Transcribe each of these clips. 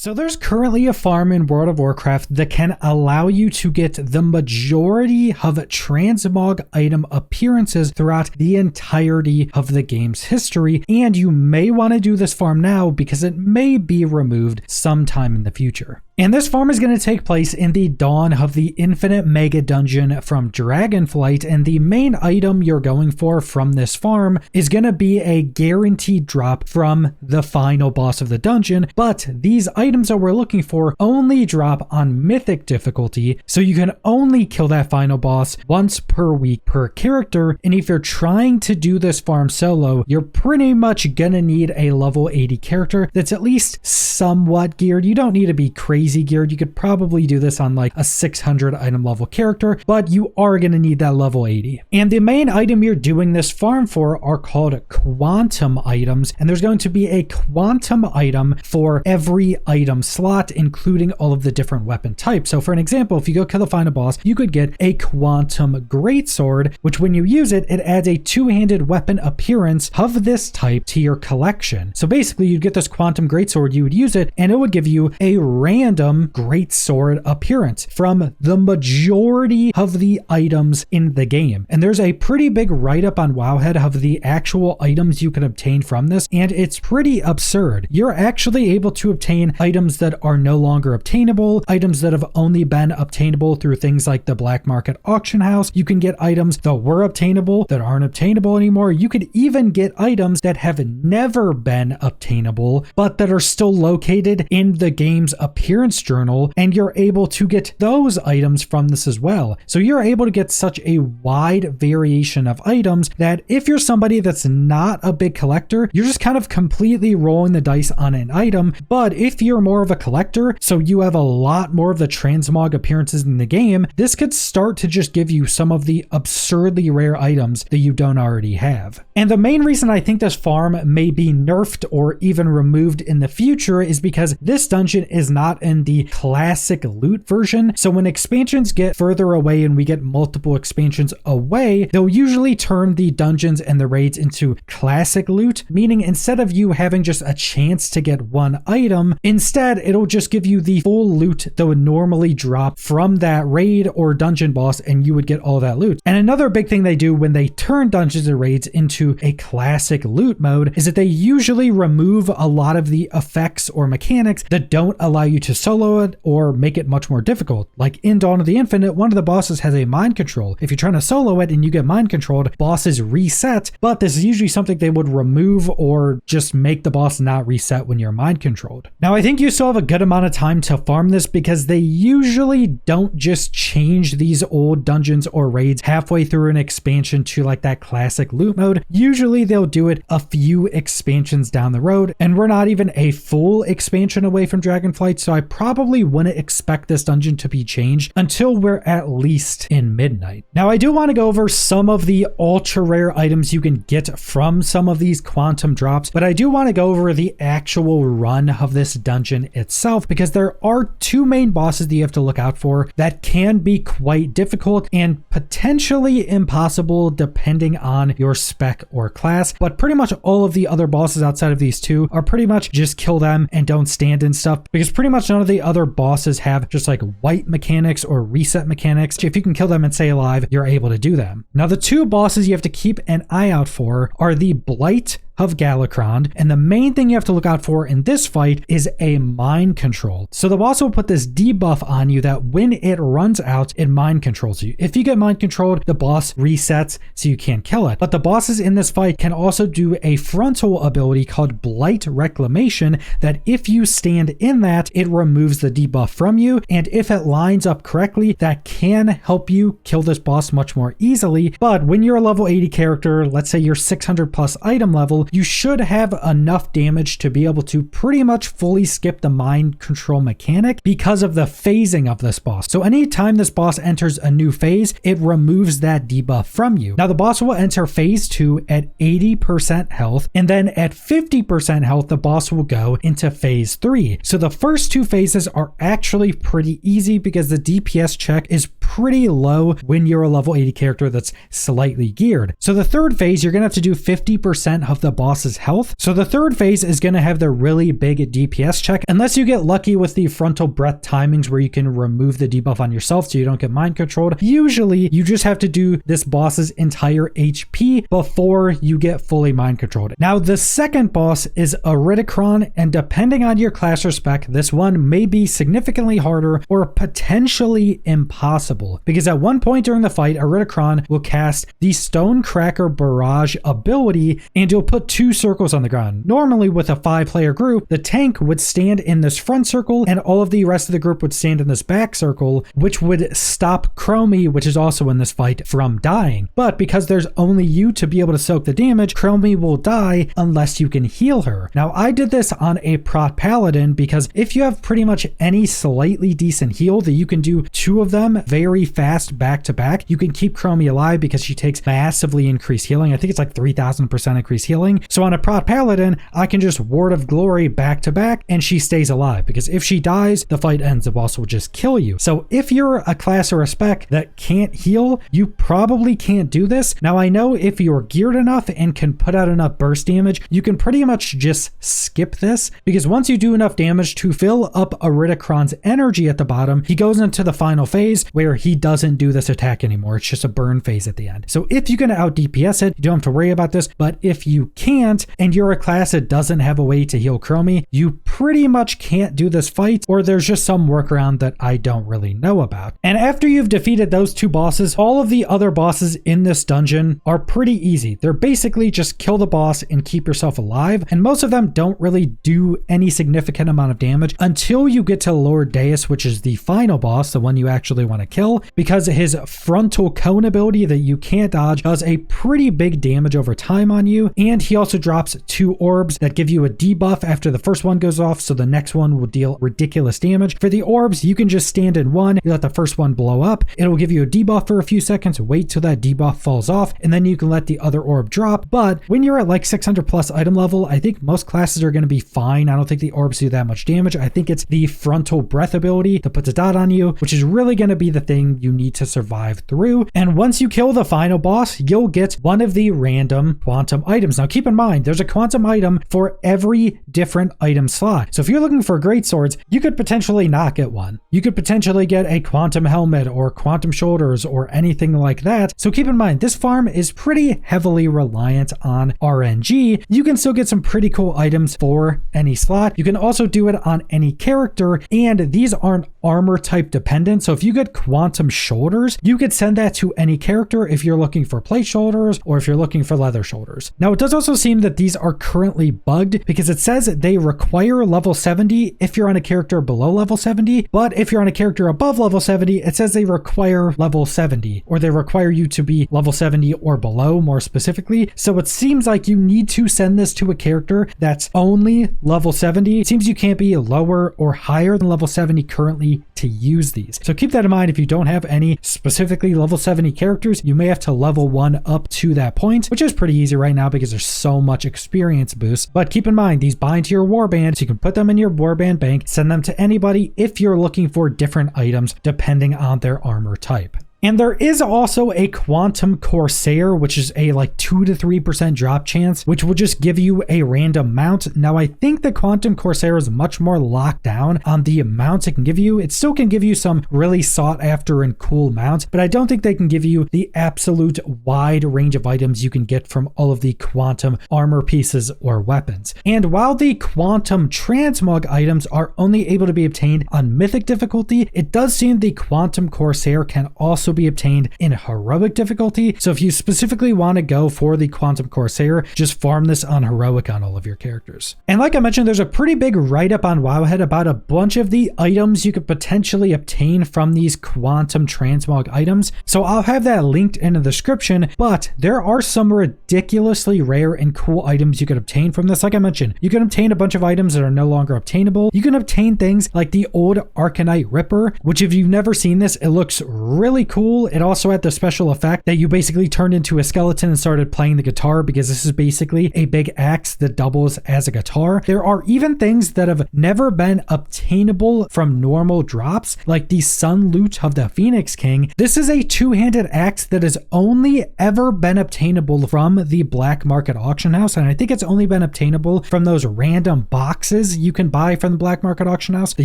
So there's currently a farm in World of Warcraft that can allow you to get the majority of transmog item appearances throughout the entirety of the game's history, and you may want to do this farm now because it may be removed sometime in the future. And this farm is going to take place in the dawn of the Infinite Mega Dungeon from Dragonflight, and the main item you're going for from this farm is going to be a guaranteed drop from the final boss of the dungeon, but these items that we're looking for only drop on Mythic difficulty, so you can only kill that final boss once per week per character, and if you're trying to do this farm solo, you're pretty much going to need a level 80 character that's at least somewhat geared. You don't need to be crazy geared. You could probably do this on like a 600 item level character, but you are going to need that level 80. And the main item you're doing this farm for are called quantum items, and there's going to be a quantum item for every item slot, including all of the different weapon types. So for an example, if you go kill the final boss, you could get a quantum greatsword, which when you use it, it adds a two-handed weapon appearance of this type to your collection. So basically you'd get this quantum greatsword, you would use it, and it would give you a random greatsword appearance from the majority of the items in the game. And there's a pretty big write-up on Wowhead of the actual items you can obtain from this, and it's pretty absurd. You're actually able to obtain items that are no longer obtainable, items that have only been obtainable through things like the black market auction house. You can get items that were obtainable that aren't obtainable anymore. You could even get items that have never been obtainable, but that are still located in the game's appearance journal, and you're able to get those items from this as well. So you're able to get such a wide variation of items that if you're somebody that's not a big collector, you're just kind of completely rolling the dice on an item. But if you're more of a collector, so you have a lot more of the transmog appearances in the game, this could start to just give you some of the absurdly rare items that you don't already have. And the main reason I think this farm may be nerfed or even removed in the future is because this dungeon is not in the classic loot version. So when expansions get further away and we get multiple expansions away, they'll usually turn the dungeons and the raids into classic loot, meaning instead of you having just a chance to get one item, instead it'll just give you the full loot that would normally drop from that raid or dungeon boss, and you would get all that loot. And another big thing they do when they turn dungeons and raids into a classic loot mode is that they usually remove a lot of the effects or mechanics that don't allow you to solo it or make it much more difficult. Like in Dawn of the Infinite, one of the bosses has a mind control. If you're trying to solo it and you get mind controlled, bosses reset, but this is usually something they would remove or just make the boss not reset when you're mind controlled. Now I think you still have a good amount of time to farm this because they usually don't just change these old dungeons or raids halfway through an expansion to like that classic loot mode. Usually they'll do it a few expansions down the road, and we're not even a full expansion away from Dragonflight, so I probably wouldn't expect this dungeon to be changed until we're at least in Midnight. Now I do want to go over some of the ultra rare items you can get from some of these quantum drops, but I do want to go over the actual run of this dungeon itself because there are two main bosses that you have to look out for that can be quite difficult and potentially impossible depending on your spec or class, but pretty much all of the other bosses outside of these two are pretty much just kill them and don't stand and stuff, because pretty much none of the other bosses have just like wipe mechanics or reset mechanics. If you can kill them and stay alive, you're able to do them. Now the two bosses you have to keep an eye out for are the Blight of Galakron, and the main thing you have to look out for in this fight is a mind control. So the boss will put this debuff on you that when it runs out, it mind controls you. If you get mind controlled, the boss resets so you can't kill it. But the bosses in this fight can also do a frontal ability called Blight Reclamation that if you stand in that, it removes the debuff from you, and if it lines up correctly, that can help you kill this boss much more easily. But when you're a level 80 character, let's say you're 600 plus item level, you should have enough damage to be able to pretty much fully skip the mind control mechanic because of the phasing of this boss. So anytime this boss enters a new phase, it removes that debuff from you. Now the boss will enter phase 2 at 80% health, and then at 50% health, the boss will go into phase 3. So the first two phases are actually pretty easy because the DPS check is pretty low when you're a level 80 character that's slightly geared. So the third phase, you're going to have to do 50% of the boss's health. So the third phase is going to have the really big DPS check, unless you get lucky with the frontal breath timings where you can remove the debuff on yourself so you don't get mind controlled. Usually you just have to do this boss's entire HP before you get fully mind controlled. Now the second boss is Iridon, and depending on your class or spec, this one may be significantly harder or potentially impossible, because at one point during the fight, Iridon will cast the Stonecracker Barrage ability, and you'll put 2 circles on the ground. Normally with a 5-player group, the tank would stand in this front circle and all of the rest of the group would stand in this back circle, which would stop Chromie, which is also in this fight, from dying. But because there's only you to be able to soak the damage, Chromie will die unless you can heal her. Now I did this on a Prot Paladin because if you have pretty much any slightly decent heal that you can do 2 of them very fast back to back, you can keep Chromie alive because she takes massively increased healing. I think it's like 3000% increased healing. So on a Prot Paladin, I can just Word of Glory back to back and she stays alive, because if she dies, the fight ends. The boss will just kill you. So if you're a class or a spec that can't heal, you probably can't do this. Now I know if you're geared enough and can put out enough burst damage, you can pretty much just skip this, because once you do enough damage to fill up Iridon's energy at the bottom, he goes into the final phase where he doesn't do this attack anymore. It's just a burn phase at the end. So if you can out DPS it, you don't have to worry about this. But if you can't, and you're a class that doesn't have a way to heal Chromie, you pretty much can't do this fight, or there's just some workaround that I don't really know about. And after you've defeated those 2 bosses, all of the other bosses in this dungeon are pretty easy. They're basically just kill the boss and keep yourself alive, and most of them don't really do any significant amount of damage until you get to Lord Deios, which is the final boss, the one you actually want to kill, because his frontal cone ability that you can't dodge does a pretty big damage over time on you, and he also drops 2 orbs that give you a debuff after the first one goes off, so the next one will deal ridiculous damage. For the orbs, you can just stand in one, you let the first one blow up, it'll give you a debuff for a few seconds, wait till that debuff falls off, and then you can let the other orb drop. But when you're at like 600 plus item level, I think most classes are going to be fine. I don't think the orbs do that much damage. I think it's the frontal breath ability that puts a dot on you, which is really going to be the thing you need to survive through. And once you kill the final boss, you'll get one of the random quantum items. Now keep in mind, there's a quantum item for every different item slot. So if you're looking for great swords, you could potentially not get one. You could potentially get a quantum helmet or quantum shoulders or anything like that. So keep in mind, this farm is pretty heavily reliant on RNG. You can still get some pretty cool items for any slot. You can also do it on any character, and these aren't armor type dependent. So if you get quantum shoulders, you could send that to any character if you're looking for plate shoulders or if you're looking for leather shoulders. Now it does also seem that these are currently bugged, because it says they require level 70 if you're on a character below level 70, but if you're on a character above level 70, it says they require level 70, or they require you to be level 70 or below more specifically. So it seems like you need to send this to a character that's only level 70. It seems you can't be lower or higher than level 70 currently to use these. So keep that in mind. If you don't have any specifically level 70 characters, you may have to level 1 up to that point, which is pretty easy right now because there's so much experience boost. But keep in mind, these bind to your warband, so you can put them in your warband bank, send them to anybody if you're looking for different items depending on their armor type. And there is also a Quantum Corsair, which is a like 2 to 3% drop chance, which will just give you a random mount. Now, I think the Quantum Corsair is much more locked down on the amounts it can give you. It still can give you some really sought after and cool mounts, but I don't think they can give you the absolute wide range of items you can get from all of the Quantum armor pieces or weapons. And while the Quantum Transmog items are only able to be obtained on Mythic difficulty, it does seem the Quantum Corsair can also be obtained in heroic difficulty. So if you specifically want to go for the Quantum Corsair, just farm this on heroic on all of your characters. And like I mentioned, there's a pretty big write-up on Wowhead about a bunch of the items you could potentially obtain from these Quantum Transmog items. So I'll have that linked in the description, but there are some ridiculously rare and cool items you could obtain from this. Like I mentioned, you can obtain a bunch of items that are no longer obtainable. You can obtain things like the old Arcanite Ripper, which if you've never seen this, it looks really cool. cool. It also had the special effect that you basically turned into a skeleton and started playing the guitar, because this is basically a big axe that doubles as a guitar. There are even things that have never been obtainable from normal drops, like the Sun Loot of the Phoenix King. This is a two-handed axe that has only ever been obtainable from the black market auction house, and I think it's only been obtainable from those random boxes you can buy from the black market auction house. They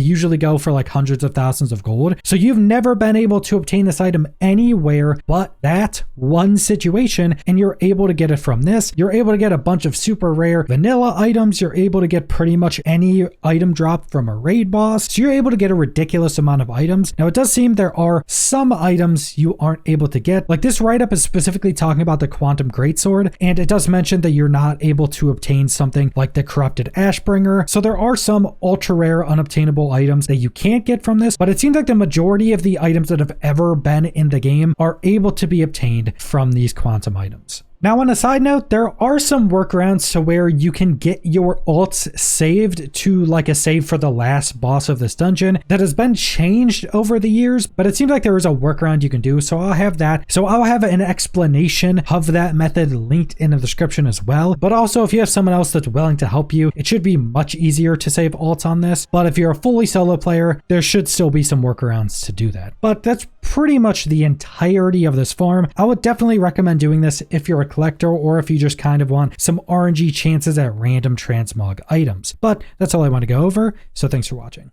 usually go for like hundreds of thousands of gold. So you've never been able to obtain this item anywhere but that one situation, and you're able to get it from this. You're able to get a bunch of super rare vanilla items. You're able to get pretty much any item drop from a raid boss. So you're able to get a ridiculous amount of items. Now, it does seem there are some items you aren't able to get. Like, this write-up is specifically talking about the Quantum Greatsword, and it does mention that you're not able to obtain something like the Corrupted Ashbringer. So there are some ultra rare unobtainable items that you can't get from this, but it seems like the majority of the items that have ever been in the game are able to be obtained from these quantum items. Now, on a side note, there are some workarounds to where you can get your alts saved to like a save for the last boss of this dungeon that has been changed over the years, but it seems like there is a workaround you can do. So I'll have that. So I'll have an explanation of that method linked in the description as well. But also, if you have someone else that's willing to help you, it should be much easier to save alts on this. But if you're a fully solo player, there should still be some workarounds to do that. But that's pretty much the entirety of this farm. I would definitely recommend doing this if you're a collector, or if you just kind of want some RNG chances at random transmog items. But that's all I want to go over, so thanks for watching.